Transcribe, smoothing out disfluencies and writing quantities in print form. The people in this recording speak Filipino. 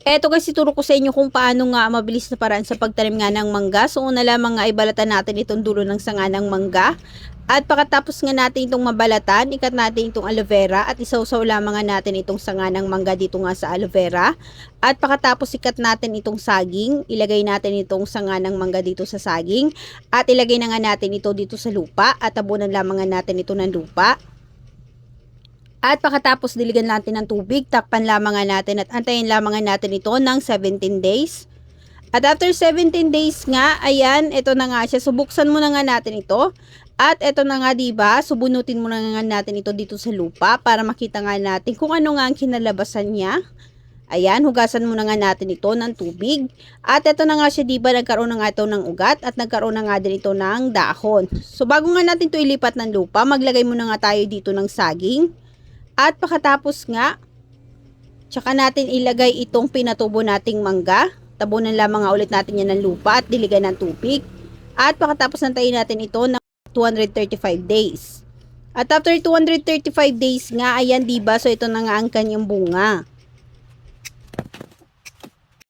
Eto guys, ituro ko sa inyo kung paano nga mabilis na paraan sa pagtanim nga ng mangga. So una lamang nga ibalatan natin itong dulo ng sanga ng mangga. At pagkatapos nga natin itong mabalatan, ikat natin itong aloe vera at isawsaw lamang nga natin itong sanga ng mangga dito nga sa aloe vera. At pagkatapos ikat natin itong saging, ilagay natin itong sanga ng mangga dito sa saging. At ilagay na nga natin ito dito sa lupa at tabunan lamang nga natin ito ng lupa. At pagkatapos diligan natin ng tubig, takpan lamang nga natin at antayin lamang nga natin ito ng 17 days. At after 17 days nga, ayan, ito na nga siya. Subuksan mo na nga natin ito. At ito na nga, diba, subunutin mo na nga natin ito dito sa lupa para makita nga natin kung ano nga ang kinalabasan niya. Ayan, hugasan mo na nga natin ito ng tubig. At ito na nga siya, diba, nagkaroon na nga ito ng ugat at nagkaroon na nga din ito ng dahon. So, bago nga natin ito ilipat ng lupa, maglagay muna nga tayo dito ng saging. At pagkatapos nga, tsaka natin ilagay itong pinatubo nating mangga. Tabunan lamang nga ulit natin yan ng lupa at diligan ng tubig. At pagkatapos nantayin natin ito ng 235 days. At after 235 days nga, ayan diba, so ito na nga ang kanyang bunga.